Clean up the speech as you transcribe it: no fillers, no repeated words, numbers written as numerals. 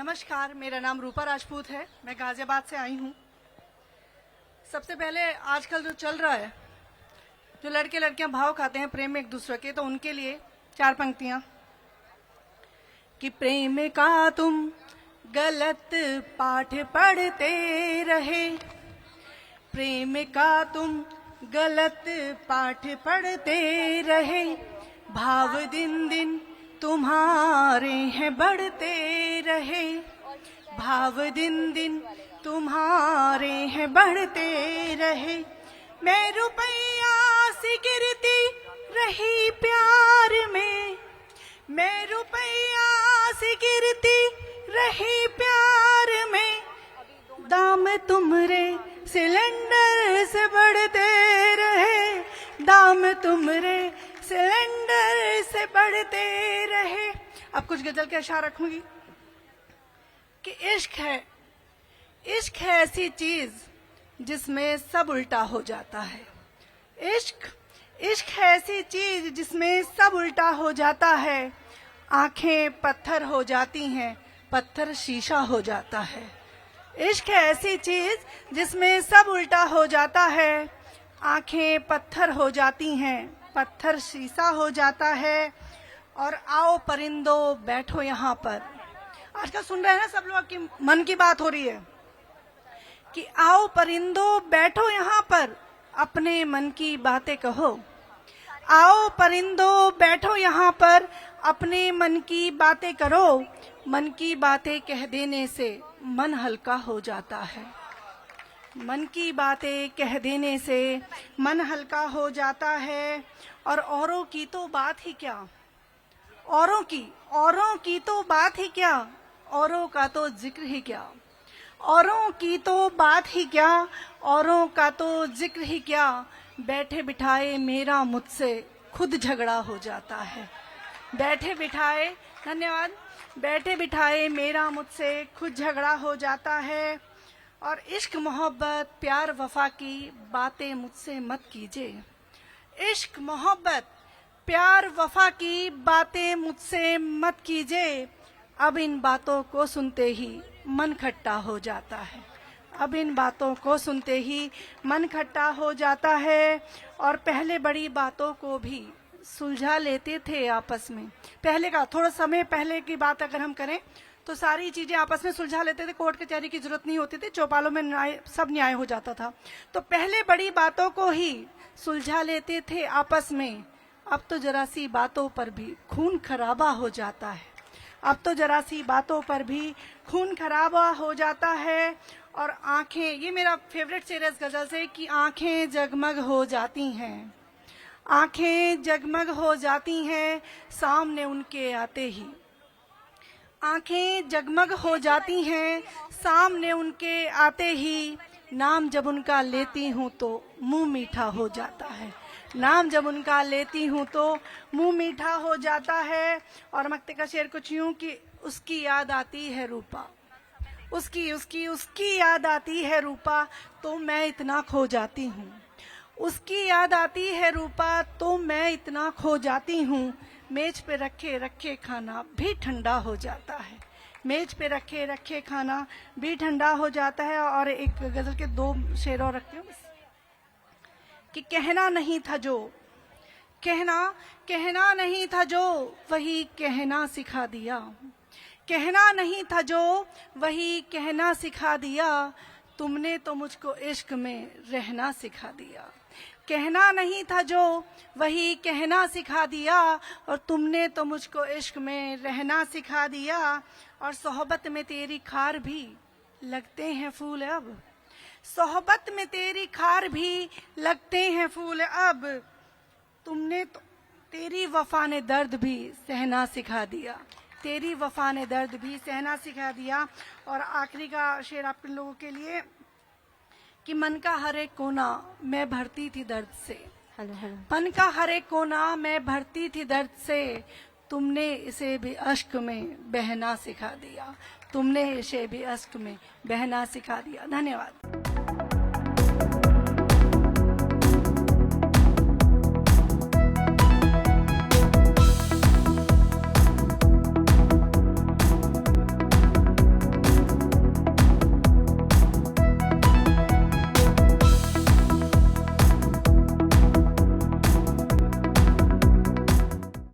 नमस्कार, मेरा नाम रूपा राजपूत है। मैं गाजियाबाद से आई हूँ। सबसे पहले आजकल जो चल रहा है, जो लड़के लड़कियां भाव खाते हैं प्रेम में एक दूसरे के, तो उनके लिए 4 पंक्तियां कि प्रेम का तुम गलत पाठ पढ़ते रहे, प्रेम का तुम गलत पाठ पढ़ते रहे, भाव दिन दिन तुम्हारे हैं बढ़ते रहे, भाव दिन दिन तुम्हारे हैं बढ़ते रहे। मैं रुपया सी गिरती रही प्यार में, मैं रुपया सी गिरती रही प्यार में, दाम तुमरे सिलेंडर से बढ़ते रहे, दाम तुमरे सिलेंडर से बढ़ते रहे। अब कुछ गजल के अशार रखूंगी कि इश्क है ऐसी चीज जिसमें सब उल्टा हो जाता है। इश्क है ऐसी चीज जिसमें सब उल्टा हो जाता है। आंखें पत्थर हो जाती हैं, पत्थर शीशा हो जाता है। इश्क है ऐसी चीज जिसमें सब उल्टा हो जाता है। आंखें पत्थर हो जाती हैं, पत्थर शीशा हो जाता है। और आओ परिंदो बैठो यहाँ पर। आजकल सुन रहे हैं ना सब लोग कि मन की बात हो रही है कि आओ परिंदो बैठो यहाँ पर, अपने मन की बातें कहो। आओ परिंदो बैठो यहाँ पर, अपने मन की बातें करो। मन की बातें कह देने से मन हल्का हो जाता है। मन की बातें कह देने से मन हल्का हो जाता है। और औरों की तो बात ही क्या, औरों की तो बात ही क्या, औरों का तो जिक्र ही क्या, औरों की तो बात ही क्या, औरों का तो जिक्र ही क्या। बैठे बिठाए मेरा मुझसे खुद झगड़ा हो जाता है। बैठे बिठाए, धन्यवाद, बैठे बिठाए मेरा मुझसे खुद झगड़ा हो जाता है। और इश्क मोहब्बत प्यार वफा की बातें मुझसे मत कीजिए। इश्क मोहब्बत प्यार वफा की बातें मुझसे मत कीजिए। अब इन बातों को सुनते ही मन खट्टा हो जाता है। अब इन बातों को सुनते ही मन खट्टा हो जाता है। और पहले बड़ी बातों को भी सुलझा लेते थे आपस में। पहले का थोड़ा समय पहले की बात अगर हम करें तो सारी चीजें आपस में सुलझा लेते थे। कोर्ट कचहरी की जरूरत नहीं होती थी, चौपालों में सब न्याय हो जाता था। तो पहले बड़ी बातों को ही सुलझा लेते थे आपस में। अब तो जरा सी बातों पर भी खून खराबा हो जाता है। अब तो जरा सी बातों पर भी खून खराबा हो जाता है। और आंखें, ये मेरा फेवरेट सीरियस गजल से कि आंखें जगमग हो जाती हैं, आंखें जगमग हो जाती हैं सामने उनके आते ही। आंखें जगमग हो जाती हैं सामने उनके आते ही। नाम जब उनका लेती हूँ तो मुंह मीठा हो जाता है। नाम जब उनका लेती हूँ तो मुंह मीठा हो जाता है। और मक्ते का शेर कुछ यूं कि उसकी याद आती है रूपा, उसकी याद आती है रूपा, तो मैं इतना खो जाती हूँ। उसकी याद आती है रूपा, तो मैं इतना खो जाती हूँ। मेज पे रखे रखे खाना भी ठंडा हो जाता है। मेज पे रखे रखे खाना भी ठंडा हो जाता है। और एक गजल के 2 शेर और रखती हूँ कि कहना नहीं था जो, कहना नहीं था जो, वही कहना सिखा दिया। कहना नहीं था जो, वही कहना सिखा दिया। तुमने तो मुझको इश्क में रहना सिखा दिया। कहना नहीं था जो, वही कहना सिखा दिया। और तुमने तो मुझको इश्क में रहना सिखा दिया। और सोहबत में तेरी खार भी लगते हैं फूल अब, सोहबत में तेरी खार भी लगते हैं फूल अब। तुमने तो, तेरी वफा ने दर्द भी सहना सिखा दिया, तेरी वफा ने दर्द भी सहना सिखा दिया। और आखिरी का शेर आप लोगों के लिए कि मन का हर एक कोना मैं भरती थी दर्द से। मन का हर एक कोना मैं भरती थी दर्द से। तुमने इसे भी अश्क में बहना सिखा दिया, तुमने इसे भी अश्क में बहना सिखा दिया। धन्यवाद।